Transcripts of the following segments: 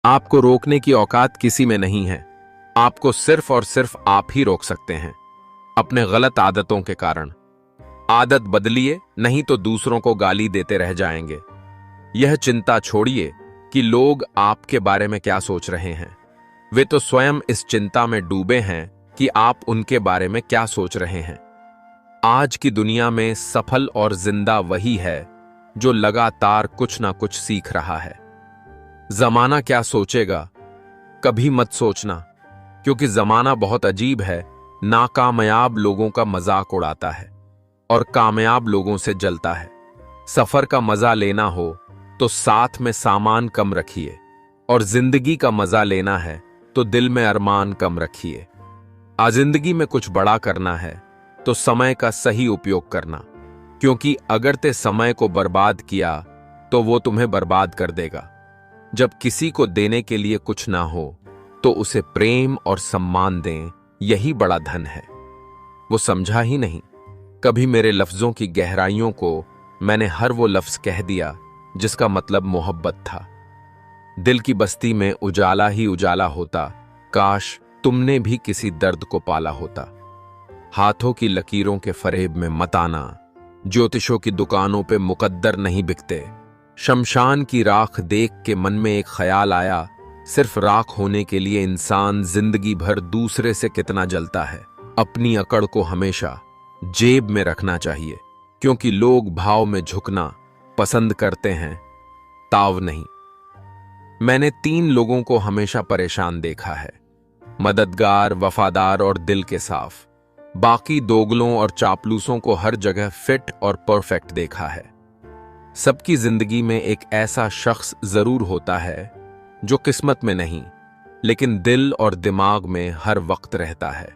आपको रोकने की औकात किसी में नहीं है। आपको सिर्फ और सिर्फ आप ही रोक सकते हैं, अपने गलत आदतों के कारण। आदत बदलिए, नहीं तो दूसरों को गाली देते रह जाएंगे। यह चिंता छोड़िए कि लोग आपके बारे में क्या सोच रहे हैं। वे तो स्वयं इस चिंता में डूबे हैं कि आप उनके बारे में क्या सोच रहे हैं। आज की दुनिया में सफल और जिंदा वही है जो लगातार कुछ ना कुछ सीख रहा है। जमाना क्या सोचेगा कभी मत सोचना, क्योंकि जमाना बहुत अजीब है। नाकामयाब लोगों का मजाक उड़ाता है और कामयाब लोगों से जलता है। सफर का मजा लेना हो तो साथ में सामान कम रखिए, और जिंदगी का मजा लेना है तो दिल में अरमान कम रखिए। आज जिंदगी में कुछ बड़ा करना है तो समय का सही उपयोग करना, क्योंकि अगर ते समय को बर्बाद किया तो वो तुम्हें बर्बाद कर देगा। जब किसी को देने के लिए कुछ ना हो तो उसे प्रेम और सम्मान दें, यही बड़ा धन है। वो समझा ही नहीं। कभी मेरे लफ्जों की गहराइयों को मैंने हर वो लफ्ज कह दिया जिसका मतलब मोहब्बत था। दिल की बस्ती में उजाला ही उजाला होता, काश तुमने भी किसी दर्द को पाला होता। हाथों की लकीरों के फरेब में मत आना, ज्योतिषों की दुकानों पे मुकद्दर नहीं बिकते। शमशान की राख देख के मन में एक ख्याल आया, सिर्फ राख होने के लिए इंसान जिंदगी भर दूसरे से कितना जलता है। अपनी अकड़ को हमेशा जेब में रखना चाहिए, क्योंकि लोग भाव में झुकना पसंद करते हैं, ताव नहीं। मैंने 3 लोगों को हमेशा परेशान देखा है, मददगार, वफादार और दिल के साफ। बाकी दोगलों और चापलूसों को हर जगह फिट और परफेक्ट देखा है। सबकी जिंदगी में एक ऐसा शख्स जरूर होता है जो किस्मत में नहीं, लेकिन दिल और दिमाग में हर वक्त रहता है।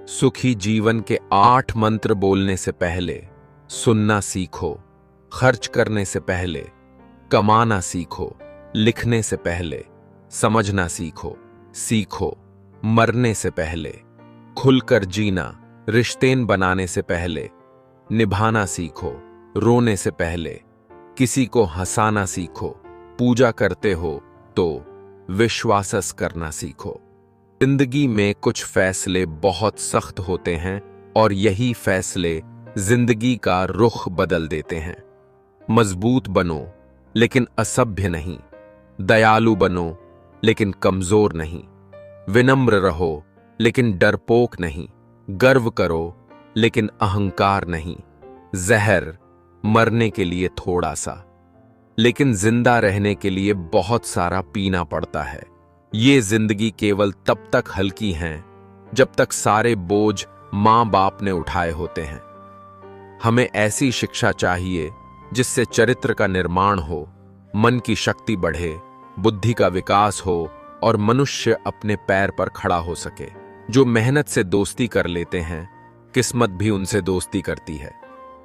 सुखी जीवन के 8 मंत्र बोलने से पहले सुनना सीखो, खर्च करने से पहले कमाना सीखो, लिखने से पहले समझना सीखो, मरने से पहले खुलकर जीना, रिश्तें बनाने से पहले निभाना सीखो, रोने से पहले किसी को हंसाना सीखो, पूजा करते हो तो विश्वास करना सीखो। जिंदगी में कुछ फैसले बहुत सख्त होते हैं और यही फैसले जिंदगी का रुख बदल देते हैं। मजबूत बनो लेकिन असभ्य नहीं, दयालु बनो लेकिन कमजोर नहीं, विनम्र रहो लेकिन डरपोक नहीं, गर्व करो लेकिन अहंकार नहीं। जहर मरने के लिए थोड़ा सा, लेकिन जिंदा रहने के लिए बहुत सारा पीना पड़ता है। ये जिंदगी केवल तब तक हल्की है जब तक सारे बोझ मां बाप ने उठाए होते हैं। हमें ऐसी शिक्षा चाहिए जिससे चरित्र का निर्माण हो, मन की शक्ति बढ़े, बुद्धि का विकास हो और मनुष्य अपने पैर पर खड़ा हो सके। जो मेहनत से दोस्ती कर लेते हैं, किस्मत भी उनसे दोस्ती करती है।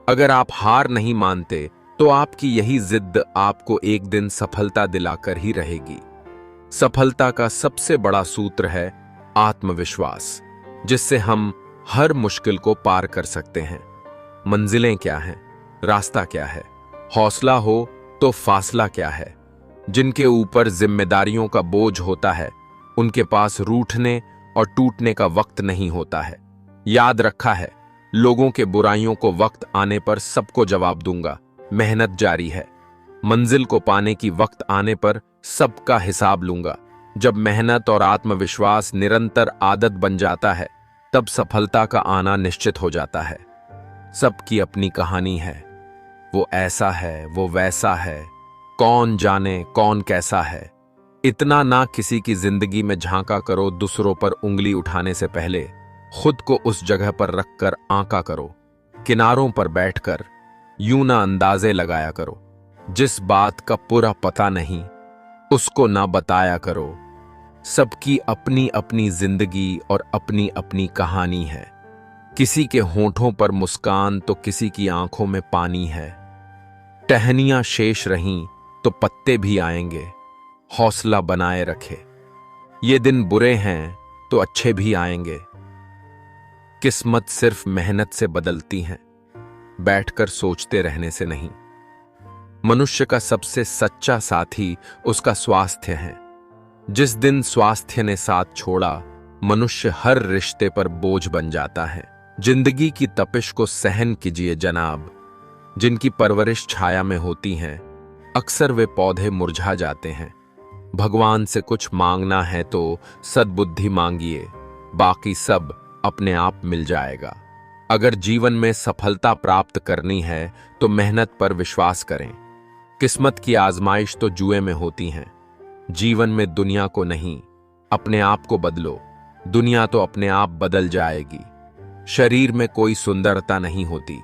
अगर आप हार नहीं मानते तो आपकी यही जिद आपको एक दिन सफलता दिलाकर ही रहेगी। सफलता का सबसे बड़ा सूत्र है आत्मविश्वास, जिससे हम हर मुश्किल को पार कर सकते हैं। मंजिलें क्या हैं, रास्ता क्या है, हौसला हो तो फासला क्या है। जिनके ऊपर जिम्मेदारियों का बोझ होता है, उनके पास रूठने और टूटने का वक्त नहीं होता है। याद रखा है, लोगों के बुराइयों को वक्त आने पर सबको जवाब दूंगा। मेहनत जारी है, मंजिल को पाने की वक्त आने पर सबका हिसाब लूंगा। जब मेहनत और आत्मविश्वास निरंतर आदत बन जाता है, तब सफलता का आना निश्चित हो जाता है। सबकी अपनी कहानी है, वो ऐसा है, वो वैसा है, कौन जाने कौन कैसा है। इतना ना किसी की जिंदगी में झांका करो, दूसरों पर उंगली उठाने से पहले खुद को उस जगह पर रखकर आंका करो। किनारों पर बैठकर यूं ना अंदाजे लगाया करो। जिस बात का पूरा पता नहीं, उसको ना बताया करो। सबकी अपनी अपनी जिंदगी और अपनी अपनी कहानी है। किसी के होंठों पर मुस्कान तो किसी की आंखों में पानी है। टहनियां शेष रहीं तो पत्ते भी आएंगे, हौसला बनाए रखे। ये दिन बुरे हैं तो अच्छे भी आएंगे। किस्मत सिर्फ मेहनत से बदलती है, बैठकर सोचते रहने से नहीं। मनुष्य का सबसे सच्चा साथी उसका स्वास्थ्य है। जिस दिन स्वास्थ्य ने साथ छोड़ा, मनुष्य हर रिश्ते पर बोझ बन जाता है। जिंदगी की तपिश को सहन कीजिए जनाब। जिनकी परवरिश छाया में होती है, अक्सर वे पौधे मुरझा जाते हैं। भगवान से कुछ मांगना है तो सद्बुद्धि मांगिए, बाकी सब अपने आप मिल जाएगा। अगर जीवन में सफलता प्राप्त करनी है तो मेहनत पर विश्वास करें। किस्मत की आजमाइश तो जुए में होती है। जीवन में दुनिया को नहीं, अपने आप को बदलो, दुनिया तो अपने आप बदल जाएगी। शरीर में कोई सुंदरता नहीं होती,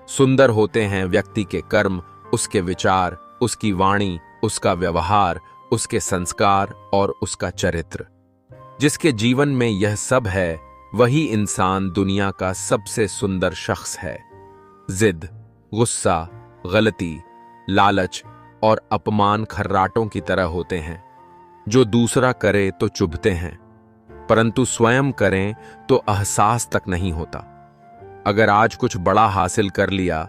सुंदर होते हैं व्यक्ति के कर्म, उसके विचार, उसकी वाणी, उसका व्यवहार, उसके संस्कार और उसका चरित्र। जिसके जीवन में यह सब है, वही इंसान दुनिया का सबसे सुंदर शख्स है। जिद, गुस्सा, गलती, लालच और अपमान खर्राटों की तरह होते हैं, जो दूसरा करे तो चुभते हैं, परंतु स्वयं करें तो एहसास तक नहीं होता। अगर आज कुछ बड़ा हासिल कर लिया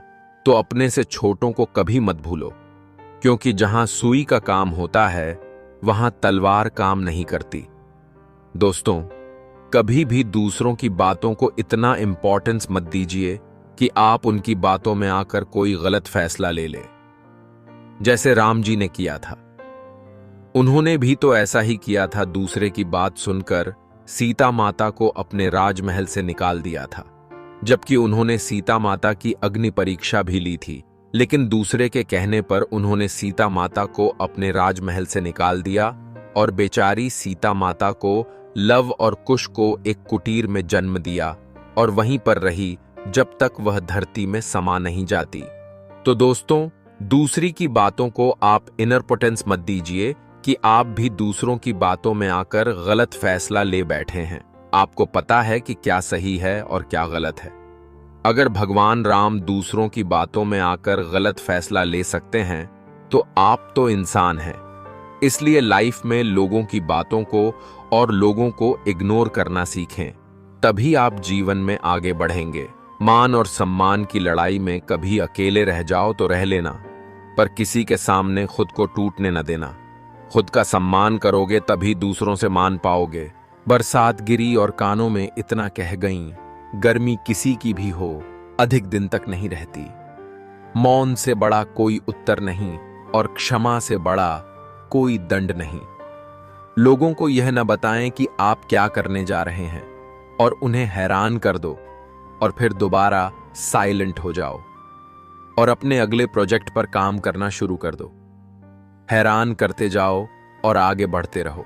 तो अपने से छोटों को कभी मत भूलो, क्योंकि जहां सुई का काम होता है वहां तलवार काम नहीं करती। दोस्तों, कभी भी दूसरों की बातों को इतना इंपॉर्टेंस मत दीजिए कि आप उनकी बातों में आकर कोई गलत फैसला ले ले, जैसे राम जी ने किया था। उन्होंने भी तो ऐसा ही किया था। दूसरे की बात सुनकर सीता माता को अपने राजमहल से निकाल दिया था, जबकि उन्होंने सीता माता की अग्नि परीक्षा भी ली थी, लेकिन दूसरे के कहने पर उन्होंने सीता माता को अपने राजमहल से निकाल दिया और बेचारी सीता माता को लव और कुश को एक कुटीर में जन्म दिया और वहीं पर रही जब तक वह धरती में समा नहीं जाती। तो दोस्तों, दूसरी की बातों को आप इनरपोटेंस मत दीजिए कि आप भी दूसरों की बातों में आकर गलत फैसला ले बैठे हैं। आपको पता है कि क्या सही है और क्या गलत है। अगर भगवान राम दूसरों की बातों में आकर गलत फैसला ले सकते हैं तो आप तो इंसान हैं। इसलिए लाइफ में लोगों की बातों को और लोगों को इग्नोर करना सीखें, तभी आप जीवन में आगे बढ़ेंगे। मान और सम्मान की लड़ाई में कभी अकेले रह जाओ तो रह लेना, पर किसी के सामने खुद को टूटने न देना। खुद का सम्मान करोगे तभी दूसरों से मान पाओगे। बरसात गिरी और कानों में इतना कह गईं, गर्मी किसी की भी हो अधिक दिन तक नहीं रहती। मौन से बड़ा कोई उत्तर नहीं और क्षमा से बड़ा कोई दंड नहीं। लोगों को यह न बताएं कि आप क्या करने जा रहे हैं और उन्हें हैरान कर दो और फिर दोबारा साइलेंट हो जाओ और अपने अगले प्रोजेक्ट पर काम करना शुरू कर दो। हैरान करते जाओ और आगे बढ़ते रहो।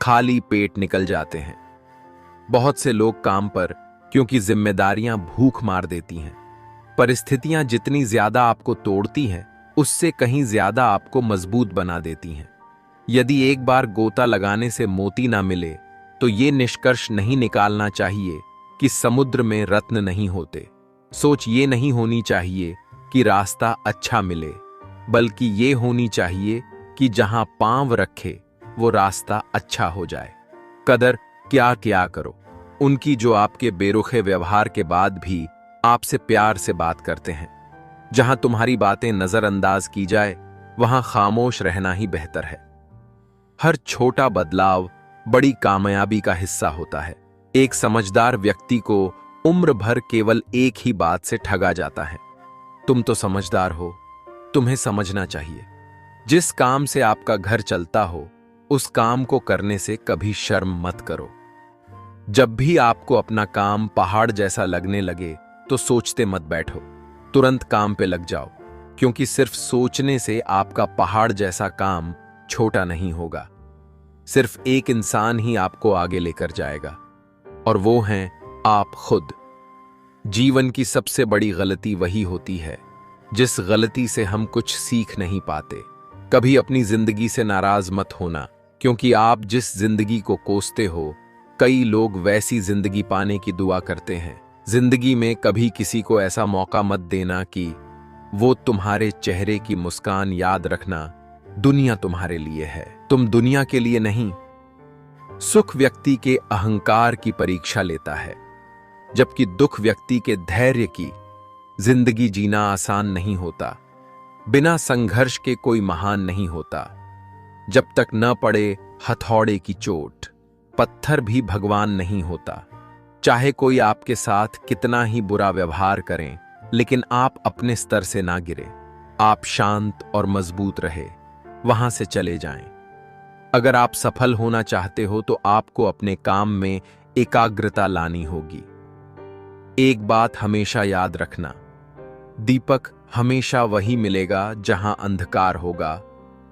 खाली पेट निकल जाते हैं। बहुत से लोग काम पर, क्योंकि जिम्मेदारियां भूख मार देती हैं। परिस्थितियां जितनी ज्यादा आपको तोड़ती हैं, उससे कहीं ज्यादा आपको मजबूत बना देती हैं। यदि एक बार गोता लगाने से मोती ना मिले तो ये निष्कर्ष नहीं निकालना चाहिए कि समुद्र में रत्न नहीं होते। सोच ये नहीं होनी चाहिए कि रास्ता अच्छा मिले, बल्कि ये होनी चाहिए कि जहां पांव रखे वो रास्ता अच्छा हो जाए। कदर क्या क्या करो उनकी जो आपके बेरुखे व्यवहार के बाद भी आपसे प्यार से बात करते हैं। जहां तुम्हारी बातें नजरअंदाज की जाए, वहां खामोश रहना ही बेहतर है। हर छोटा बदलाव बड़ी कामयाबी का हिस्सा होता है। एक समझदार व्यक्ति को उम्र भर केवल एक ही बात से ठगा जाता है, तुम तो समझदार हो, तुम्हें समझना चाहिए। जिस काम से आपका घर चलता हो, उस काम को करने से कभी शर्म मत करो। जब भी आपको अपना काम पहाड़ जैसा लगने लगे तो सोचते मत बैठो, तुरंत काम पे लग जाओ, क्योंकि सिर्फ सोचने से आपका पहाड़ जैसा काम छोटा नहीं होगा। सिर्फ एक इंसान ही आपको आगे लेकर जाएगा, और वो हैं आप खुद। जीवन की सबसे बड़ी गलती वही होती है जिस गलती से हम कुछ सीख नहीं पाते। कभी अपनी जिंदगी से नाराज मत होना, क्योंकि आप जिस जिंदगी को कोसते हो, कई लोग वैसी जिंदगी पाने की दुआ करते हैं। जिंदगी में कभी किसी को ऐसा मौका मत देना कि वो तुम्हारे चेहरे की मुस्कान याद रखना। दुनिया तुम्हारे लिए है, तुम दुनिया के लिए नहीं। सुख व्यक्ति के अहंकार की परीक्षा लेता है, जबकि दुख व्यक्ति के धैर्य की। जिंदगी जीना आसान नहीं होता, बिना संघर्ष के कोई महान नहीं होता। जब तक न पड़े हथौड़े की चोट, पत्थर भी भगवान नहीं होता। चाहे कोई आपके साथ कितना ही बुरा व्यवहार करें, लेकिन आप अपने स्तर से ना गिरे। आप शांत और मजबूत रहे, वहां से चले जाएं। अगर आप सफल होना चाहते हो तो आपको अपने काम में एकाग्रता लानी होगी। एक बात हमेशा याद रखना, दीपक हमेशा वही मिलेगा जहां अंधकार होगा,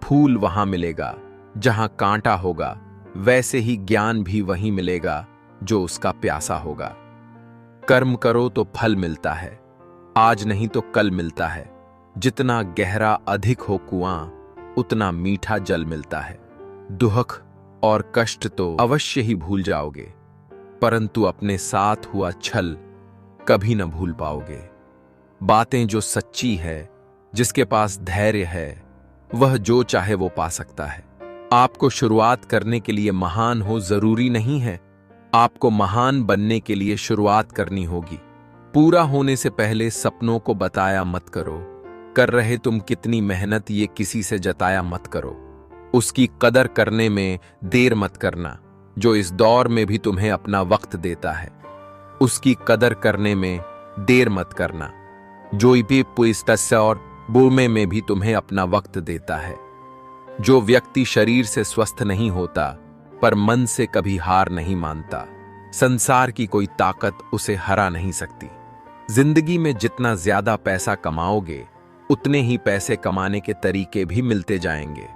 फूल वहां मिलेगा जहां कांटा होगा, वैसे ही ज्ञान भी वहीं मिलेगा जो उसका प्यासा होगा। कर्म करो तो फल मिलता है, आज नहीं तो कल मिलता है। जितना गहरा अधिक हो कुआं, उतना मीठा जल मिलता है। दुख और कष्ट तो अवश्य ही भूल जाओगे, परंतु अपने साथ हुआ छल कभी न भूल पाओगे। बातें जो सच्ची है, जिसके पास धैर्य है, वह जो चाहे वो पा सकता है। आपको शुरुआत करने के लिए महान हो जरूरी नहीं है, आपको महान बनने के लिए शुरुआत करनी होगी। पूरा होने से पहले सपनों को बताया मत करो, कर रहे तुम कितनी मेहनत ये किसी से जताया मत करो। उसकी कदर करने में देर मत करना, जो इस दौर में भी तुम्हें अपना वक्त देता है। उसकी कदर करने में देर मत करना, जो भी पुस्तस्य और बोमे में भी तुम्हें अपना वक्त देता है। जो व्यक्ति शरीर से स्वस्थ नहीं होता, पर मन से कभी हार नहीं मानता, संसार की कोई ताकत उसे हरा नहीं सकती। जिंदगी में जितना ज्यादा पैसा कमाओगे, उतने ही पैसे कमाने के तरीके भी मिलते जाएंगे।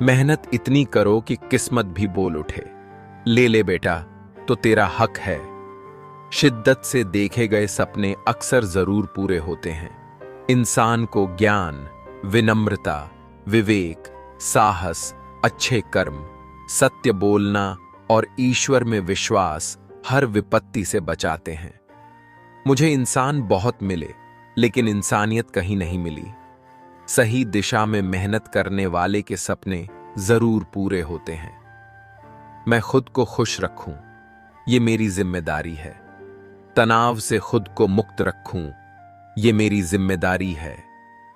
मेहनत इतनी करो कि किस्मत भी बोल उठे, ले ले बेटा तो तेरा हक है। शिद्दत से देखे गए सपने अक्सर जरूर पूरे होते हैं। इंसान को ज्ञान, विनम्रता, विवेक, साहस, अच्छे कर्म, सत्य बोलना और ईश्वर में विश्वास हर विपत्ति से बचाते हैं। मुझे इंसान बहुत मिले, लेकिन इंसानियत कहीं नहीं मिली। सही दिशा में मेहनत करने वाले के सपने जरूर पूरे होते हैं। मैं खुद को खुश रखूं, ये मेरी जिम्मेदारी है। तनाव से खुद को मुक्त रखूं, ये मेरी जिम्मेदारी है।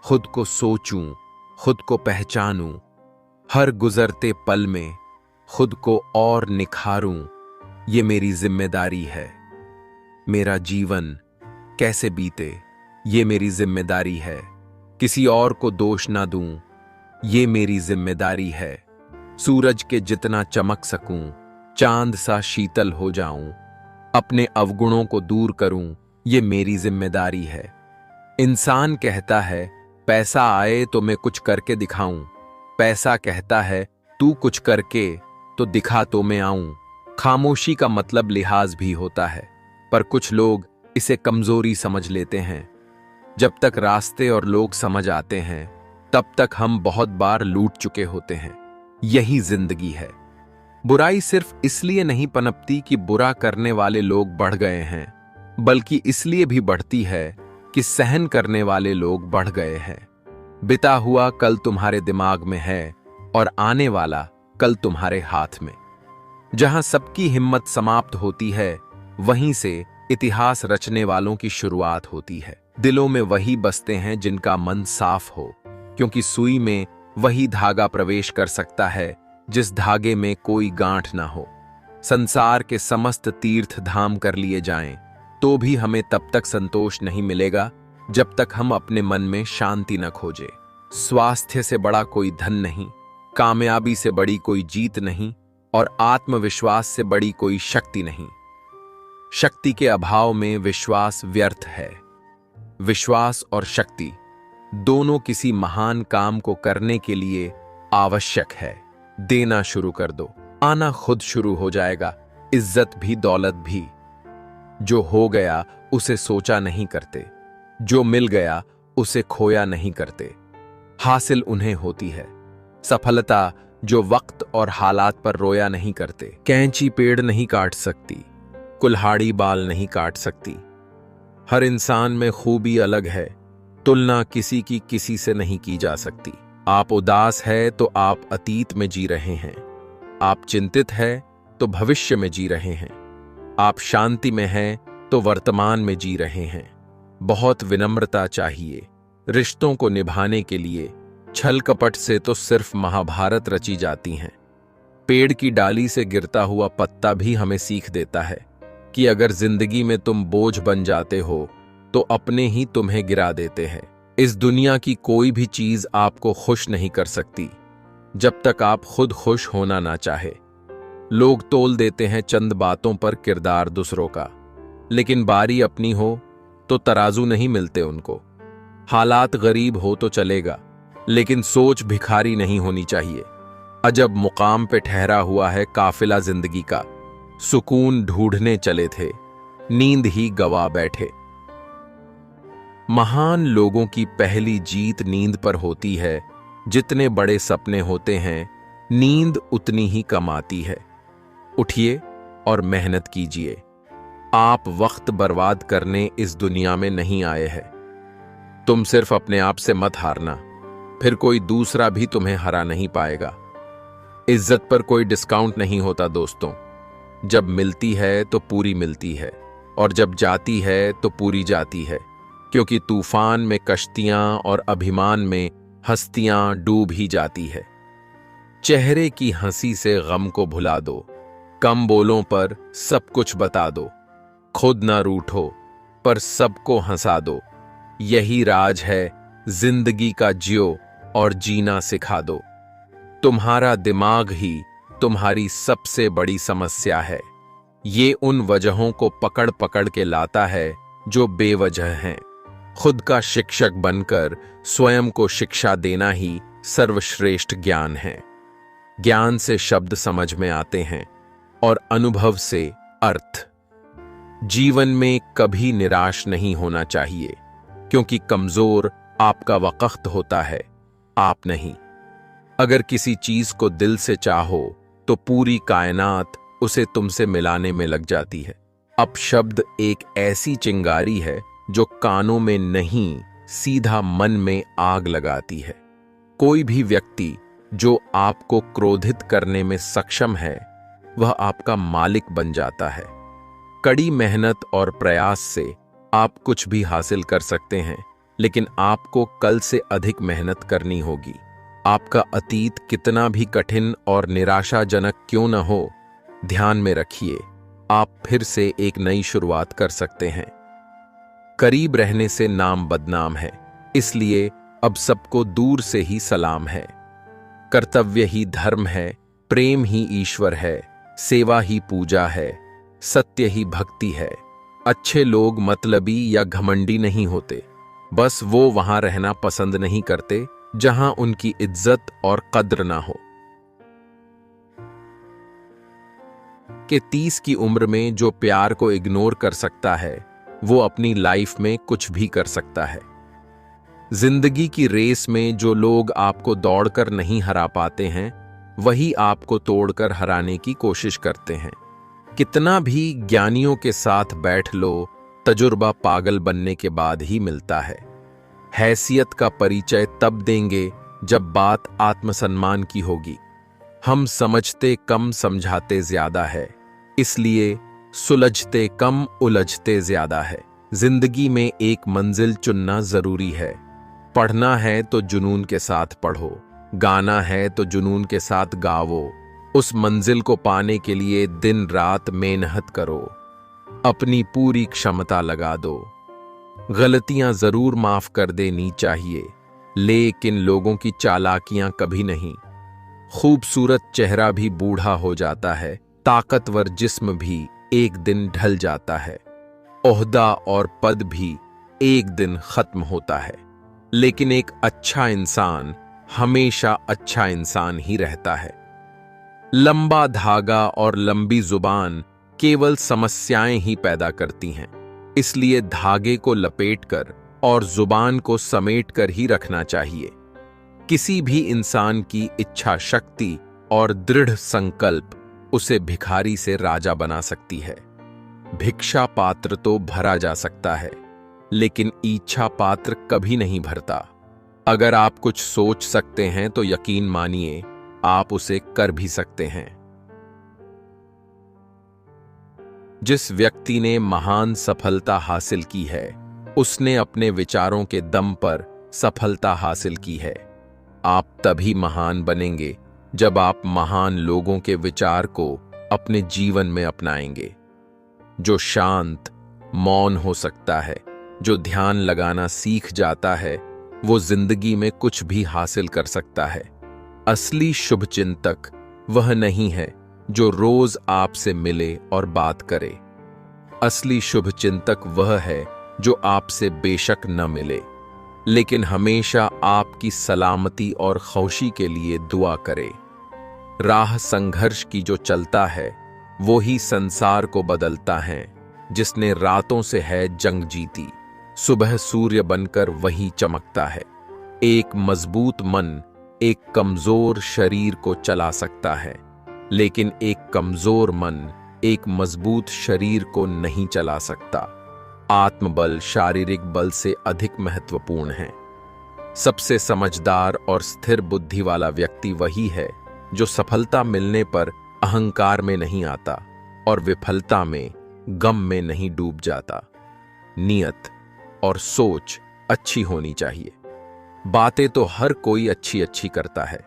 खुद को सोचूं, खुद को पहचानूं, हर गुजरते पल में खुद को और निखारूं, ये मेरी जिम्मेदारी है। मेरा जीवन कैसे बीते, ये मेरी जिम्मेदारी है। किसी और को दोष ना दूं, ये मेरी जिम्मेदारी है। सूरज के जितना चमक सकूं, चांद सा शीतल हो जाऊं, अपने अवगुणों को दूर करूं, ये मेरी जिम्मेदारी है। इंसान कहता है पैसा आए तो मैं कुछ करके दिखाऊं, पैसा कहता है तू कुछ करके तो दिखा तो मैं आऊं। खामोशी का मतलब लिहाज भी होता है, पर कुछ लोग इसे कमजोरी समझ लेते हैं। जब तक रास्ते और लोग समझ आते हैं, तब तक हम बहुत बार लूट चुके होते हैं। यही जिंदगी है। बुराई सिर्फ इसलिए नहीं पनपती कि बुरा करने वाले लोग बढ़ गए हैं, बल्कि इसलिए भी बढ़ती है कि सहन करने वाले लोग बढ़ गए हैं। बिता हुआ कल तुम्हारे दिमाग में है और आने वाला कल तुम्हारे हाथ में। जहां सबकी हिम्मत समाप्त होती है, वहीं से इतिहास रचने वालों की शुरुआत होती है। दिलों में वही बसते हैं जिनका मन साफ हो, क्योंकि सुई में वही धागा प्रवेश कर सकता है जिस धागे में कोई गांठ ना हो। संसार के समस्त तीर्थ धाम कर लिए जाएं, तो भी हमें तब तक संतोष नहीं मिलेगा जब तक हम अपने मन में शांति न खोजें। स्वास्थ्य से बड़ा कोई धन नहीं, कामयाबी से बड़ी कोई जीत नहीं, और आत्मविश्वास से बड़ी कोई शक्ति नहीं। शक्ति के अभाव में विश्वास व्यर्थ है। विश्वास और शक्ति दोनों किसी महान काम को करने के लिए आवश्यक है। देना शुरू कर दो, आना खुद शुरू हो जाएगा, इज्जत भी दौलत भी। जो हो गया उसे सोचा नहीं करते, जो मिल गया उसे खोया नहीं करते। हासिल उन्हें होती है सफलता जो वक्त और हालात पर रोया नहीं करते। कैंची पेड़ नहीं काट सकती, कुल्हाड़ी बाल नहीं काट सकती। हर इंसान में खूबी अलग है, तुलना किसी की किसी से नहीं की जा सकती। आप उदास है तो आप अतीत में जी रहे हैं, आप चिंतित है तो भविष्य में जी रहे हैं, आप शांति में हैं तो वर्तमान में जी रहे हैं। बहुत विनम्रता चाहिए रिश्तों को निभाने के लिए। छल कपट से तो सिर्फ महाभारत रची जाती हैं। पेड़ की डाली से गिरता हुआ पत्ता भी हमें सीख देता है कि अगर जिंदगी में तुम बोझ बन जाते हो तो अपने ही तुम्हें गिरा देते हैं। इस दुनिया की कोई भी चीज आपको खुश नहीं कर सकती जब तक आप खुद खुश होना ना चाहे। लोग तोल देते हैं चंद बातों पर किरदार दूसरों का, लेकिन बारी अपनी हो तो तराजू नहीं मिलते उनको। हालात गरीब हो तो चलेगा, लेकिन सोच भिखारी नहीं होनी चाहिए। अजब मुकाम पे ठहरा हुआ है काफिला जिंदगी का, सुकून ढूंढने चले थे, नींद ही गवा बैठे। महान लोगों की पहली जीत नींद पर होती है। जितने बड़े सपने होते हैं, नींद उतनी ही कम आती है। उठिए और मेहनत कीजिए। आप वक्त बर्बाद करने इस दुनिया में नहीं आए हैं। तुम सिर्फ अपने आप से मत हारना, फिर कोई दूसरा भी तुम्हें हरा नहीं पाएगा। इज्जत पर कोई डिस्काउंट नहीं होता दोस्तों। जब मिलती है तो पूरी मिलती है, और जब जाती है तो पूरी जाती है, क्योंकि तूफान में कश्तियां और अभिमान में हस्तियां डूब ही जाती है। चेहरे की हंसी से गम को भुला दो, कम बोलों पर सब कुछ बता दो। खुद ना रूठो पर सबको हंसा दो। यही राज है जिंदगी का, जियो और जीना सिखा दो। तुम्हारा दिमाग ही तुम्हारी सबसे बड़ी समस्या है। ये उन वजहों को पकड़ पकड़ के लाता है जो बेवजह हैं। खुद का शिक्षक बनकर स्वयं को शिक्षा देना ही सर्वश्रेष्ठ ज्ञान है। ज्ञान से शब्द समझ में आते हैं और अनुभव से अर्थ। जीवन में कभी निराश नहीं होना चाहिए, क्योंकि कमजोर आपका वक्त होता है, आप नहीं। अगर किसी चीज को दिल से चाहो तो पूरी कायनात उसे तुमसे मिलाने में लग जाती है। अब शब्द एक ऐसी चिंगारी है जो कानों में नहीं, सीधा मन में आग लगाती है। कोई भी व्यक्ति जो आपको क्रोधित करने में सक्षम है, वह आपका मालिक बन जाता है। कड़ी मेहनत और प्रयास से आप कुछ भी हासिल कर सकते हैं, लेकिन आपको कल से अधिक मेहनत करनी होगी। आपका अतीत कितना भी कठिन और निराशाजनक क्यों न हो, ध्यान में रखिए, आप फिर से एक नई शुरुआत कर सकते हैं। करीब रहने से नाम बदनाम है, इसलिए अब सबको दूर से ही सलाम है। कर्तव्य ही धर्म है, प्रेम ही ईश्वर है, सेवा ही पूजा है, सत्य ही भक्ति है। अच्छे लोग मतलबी या घमंडी नहीं होते, बस वो वहां रहना पसंद नहीं करते जहां उनकी इज्जत और कद्र ना हो। कि 30 की उम्र में जो प्यार को इग्नोर कर सकता है, वो अपनी लाइफ में कुछ भी कर सकता है। जिंदगी की रेस में जो लोग आपको दौड़कर नहीं हरा पाते हैं, वही आपको तोड़कर हराने की कोशिश करते हैं। कितना भी ज्ञानियों के साथ बैठ लो, तजुर्बा पागल बनने के बाद ही मिलता है। हैसियत का परिचय तब देंगे जब बात आत्मसम्मान की होगी। हम समझते कम, समझाते ज्यादा है, इसलिए सुलझते कम, उलझते ज्यादा है। जिंदगी में एक मंजिल चुनना जरूरी है। पढ़ना है तो जुनून के साथ पढ़ो, गाना है तो जुनून के साथ गावो। उस मंजिल को पाने के लिए दिन रात मेहनत करो, अपनी पूरी क्षमता लगा दो। गलतियां जरूर माफ कर देनी चाहिए, लेकिन लोगों की चालाकियां कभी नहीं। खूबसूरत चेहरा भी बूढ़ा हो जाता है, ताकतवर जिस्म भी एक दिन ढल जाता है, ओहदा और पद भी एक दिन खत्म होता है, लेकिन एक अच्छा इंसान हमेशा अच्छा इंसान ही रहता है। लंबा धागा और लंबी जुबान केवल समस्याएं ही पैदा करती हैं, इसलिए धागे को लपेटकर और जुबान को समेटकर ही रखना चाहिए। किसी भी इंसान की इच्छा शक्ति और दृढ़ संकल्प उसे भिखारी से राजा बना सकती है। भिक्षा पात्र तो भरा जा सकता है, लेकिन इच्छा पात्र कभी नहीं भरता। अगर आप कुछ सोच सकते हैं तो यकीन मानिए आप उसे कर भी सकते हैं। जिस व्यक्ति ने महान सफलता हासिल की है, उसने अपने विचारों के दम पर सफलता हासिल की है। आप तभी महान बनेंगे जब आप महान लोगों के विचार को अपने जीवन में अपनाएंगे। जो शांत, मौन हो सकता है, जो ध्यान लगाना सीख जाता है, वो जिंदगी में कुछ भी हासिल कर सकता है। असली शुभचिंतक वह नहीं है जो रोज आपसे मिले और बात करे। असली शुभचिंतक वह है जो आपसे बेशक न मिले, लेकिन हमेशा आपकी सलामती और खुशी के लिए दुआ करे। राह संघर्ष की जो चलता है, वो ही संसार को बदलता है। जिसने रातों से है जंग जीती, सुबह सूर्य बनकर वही चमकता है। एक मजबूत मन एक कमजोर शरीर को चला सकता है, लेकिन एक कमजोर मन एक मजबूत शरीर को नहीं चला सकता। आत्मबल शारीरिक बल से अधिक महत्वपूर्ण है। सबसे समझदार और स्थिर बुद्धि वाला व्यक्ति वही है जो सफलता मिलने पर अहंकार में नहीं आता और विफलता में गम में नहीं डूब जाता। नियत और सोच अच्छी होनी चाहिए। बातें तो हर कोई अच्छी अच्छी करता है।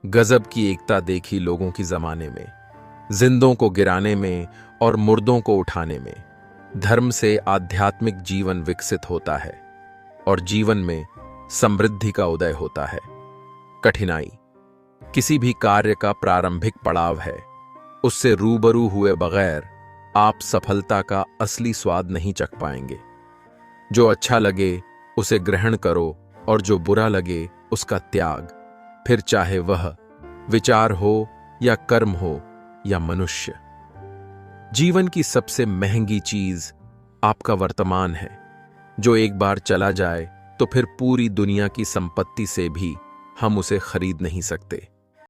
गजब की एकता देखी लोगों की जमाने में, जिंदों को गिराने में और मुर्दों को उठाने में। धर्म से आध्यात्मिक जीवन विकसित होता है और जीवन में समृद्धि का उदय होता है। कठिनाई किसी भी कार्य का प्रारंभिक पड़ाव है। उससे रूबरू हुए बगैर आप सफलता का असली स्वाद नहीं चख पाएंगे। जो अच्छा लगे उसे ग्रहण करो और जो बुरा लगे उसका त्याग। फिर चाहे वह विचार हो या कर्म हो या मनुष्य। जीवन की सबसे महंगी चीज आपका वर्तमान है। जो एक बार चला जाए तो फिर पूरी दुनिया की संपत्ति से भी हम उसे खरीद नहीं सकते।